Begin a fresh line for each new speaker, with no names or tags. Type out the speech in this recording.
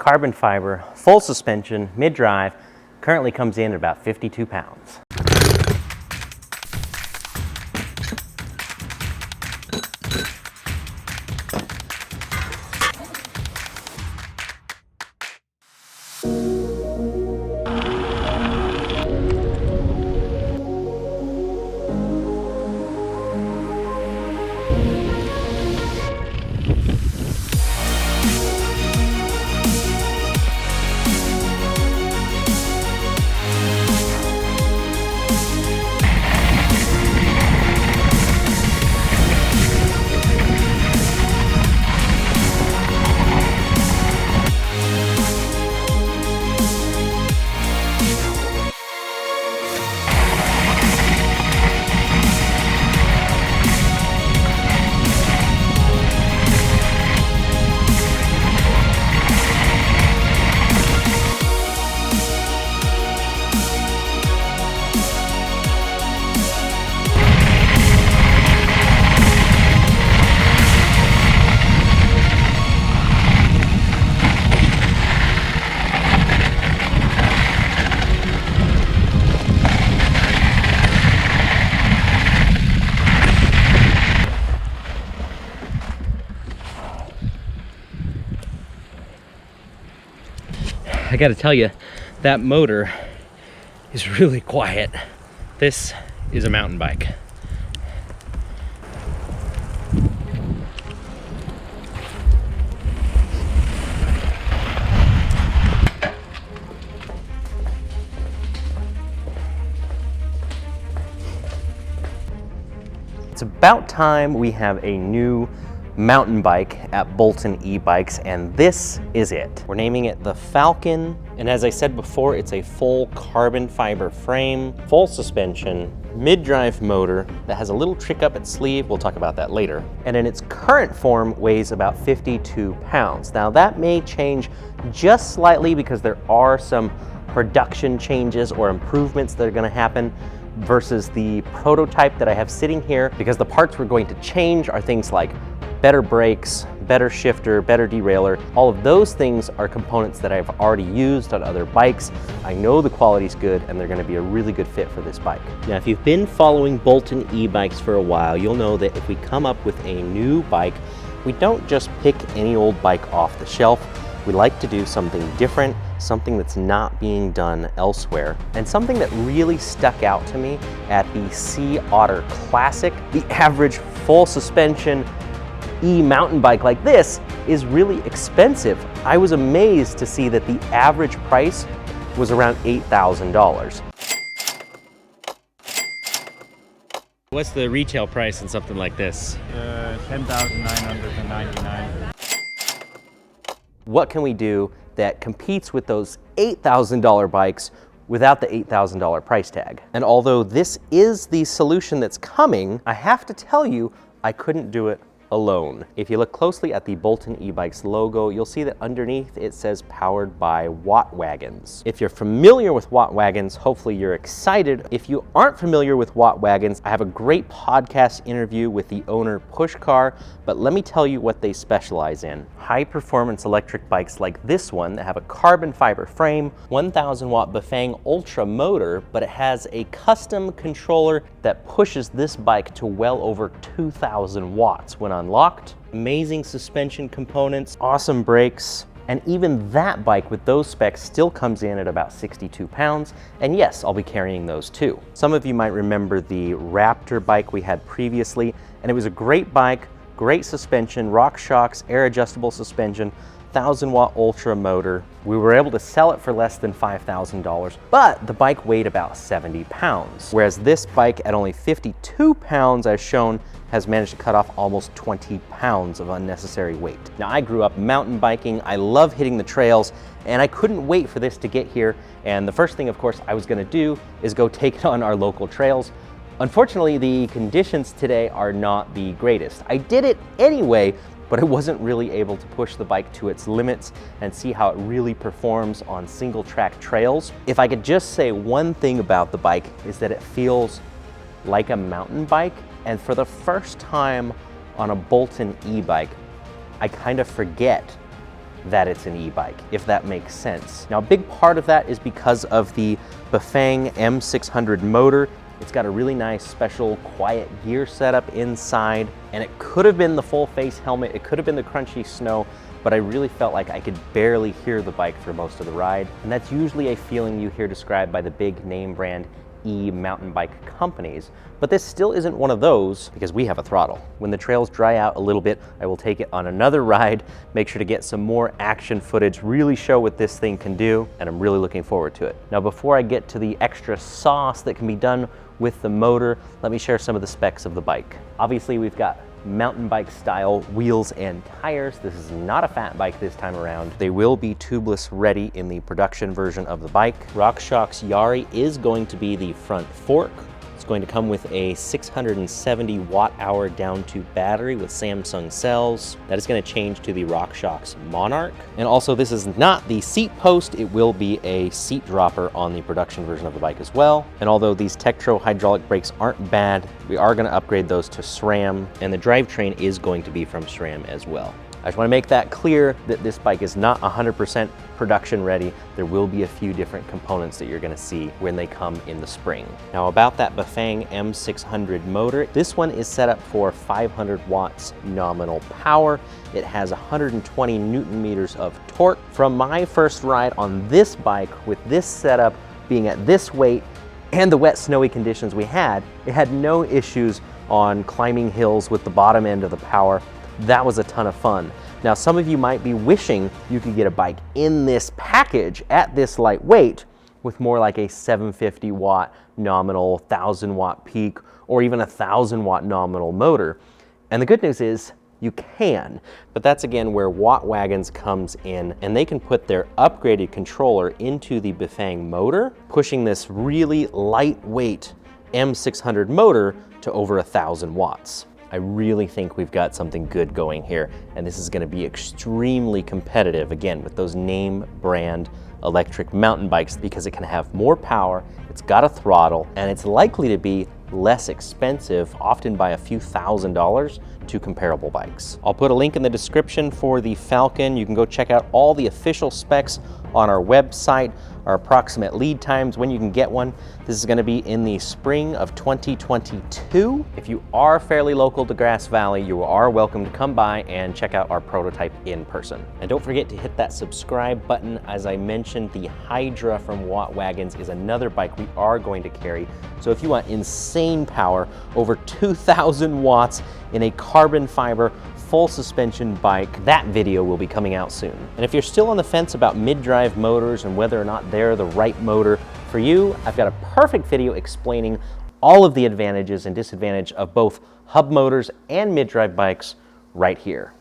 carbon fiber, full suspension, mid-drive, currently comes in at about 52 pounds. I gotta tell you, that motor is really quiet. This is a mountain bike. It's about time we have a new mountain bike at Bolton e-bikes, and this is it. We're naming it the Falcon, and as I said before, it's a full carbon fiber frame, full suspension, mid-drive motor that has a little trick up its sleeve. We'll talk about that later. And in its current form weighs about 52 pounds. Now that may change just slightly because there are some production changes or improvements that are going to happen versus the prototype that I have sitting here, because the parts we're going to change are things like better brakes, better shifter, better derailleur. All of those things are components that I've already used on other bikes. I know the quality's good and they're gonna be a really good fit for this bike. Now, if you've been following Bolton e-bikes for a while, you'll know that if we come up with a new bike, we don't just pick any old bike off the shelf. We like to do something different, something that's not being done elsewhere, and something that really stuck out to me at the Sea Otter Classic. The average full suspension e-mountain bike like this is really expensive. I was amazed to see that the average price was around $8,000. What's the retail price in something like this?
$10,999.
What can we do that competes with those $8,000 bikes without the $8,000 price tag? And although this is the solution that's coming, I have to tell you, I couldn't do it alone. If you look closely at the Bolton e-bikes logo, you'll see that underneath it says powered by Watt Wagons. If you're familiar with Watt Wagons, hopefully you're excited. If you aren't familiar with Watt Wagons, I have a great podcast interview with the owner, Pushcar, but let me tell you what they specialize in. High performance electric bikes like this one that have a carbon fiber frame, 1000 watt Bafang Ultra motor, but it has a custom controller that pushes this bike to well over 2000 watts when unlocked. Amazing suspension components, awesome brakes, and even that bike with those specs still comes in at about 62 pounds. And yes, I'll be carrying those too. Some of you might remember the Raptor bike we had previously, and it was a great bike, great suspension, rock shocks, air adjustable suspension, 1000 watt Ultra motor. We were able to sell it for less than $5,000, but the bike weighed about 70 pounds. Whereas this bike at only 52 pounds, as shown, has managed to cut off almost 20 pounds of unnecessary weight. Now, I grew up mountain biking. I love hitting the trails, and I couldn't wait for this to get here. And the first thing, of course, I was gonna do is go take it on our local trails. Unfortunately, the conditions today are not the greatest. I did it anyway, but I wasn't really able to push the bike to its limits and see how it really performs on single track trails. If I could just say one thing about the bike, is that it feels like a mountain bike. And for the first time on a Bolton e-bike, I kind of forget that it's an e-bike, if that makes sense. Now, a big part of that is because of the Bafang M600 motor. It's got a really nice special quiet gear setup inside, and it could have been the full face helmet, it could have been the crunchy snow, but I really felt like I could barely hear the bike for most of the ride. And that's usually a feeling you hear described by the big name brand mountain bike companies, but this still isn't one of those because we have a throttle. When the trails dry out a little bit, I will take it on another ride, make sure to get some more action footage, really show what this thing can do, and I'm really looking forward to it. Now, before I get to the extra sauce that can be done with the motor, let me share some of the specs of the bike. Obviously, we've got mountain bike style wheels and tires. This is not a fat bike this time around. They will be tubeless ready in the production version of the bike. RockShox Yari is going to be the front fork. It's going to come with a 670 watt-hour down-tube battery with Samsung cells. That is going to change to the RockShox Monarch. And also, this is not the seat post. It will be a seat dropper on the production version of the bike as well. And although these Tektro hydraulic brakes aren't bad, we are going to upgrade those to SRAM, and the drivetrain is going to be from SRAM as well. I just want to make that clear that this bike is not 100% production ready. There will be a few different components that you're going to see when they come in the spring. Now, about that Bafang M600 motor, this one is set up for 500 watts nominal power. It has 120 Newton meters of torque. From my first ride on this bike with this setup, being at this weight and the wet snowy conditions we had, it had no issues on climbing hills with the bottom end of the power. That was a ton of fun. Now, some of you might be wishing you could get a bike in this package at this light weight with more like a 750 watt nominal, 1000 watt peak, or even 1000 watt nominal motor. And the good news is you can, but that's again where Watt Wagons comes in, and they can put their upgraded controller into the Bafang motor, pushing this really lightweight M600 motor to over 1000 watts. I really think we've got something good going here, and this is going to be extremely competitive, again, with those name brand electric mountain bikes, because it can have more power, it's got a throttle, and it's likely to be less expensive, often by a few $1,000s, to comparable bikes. I'll put a link in the description for the Falcon. You can go check out all the official specs on our website, our approximate lead times, when you can get one. This is going to be in the spring of 2022. If you are fairly local to Grass Valley, you are welcome to come by and check out our prototype in person. And don't forget to hit that subscribe button. As I mentioned, the Hydra from Watt Wagons is another bike we are going to carry. So if you want insane power, over 2,000 watts in a carbon fiber full suspension bike, that video will be coming out soon. And if you're still on the fence about mid-drive motors and whether or not they're the right motor for you, I've got a perfect video explaining all of the advantages and disadvantages of both hub motors and mid-drive bikes right here.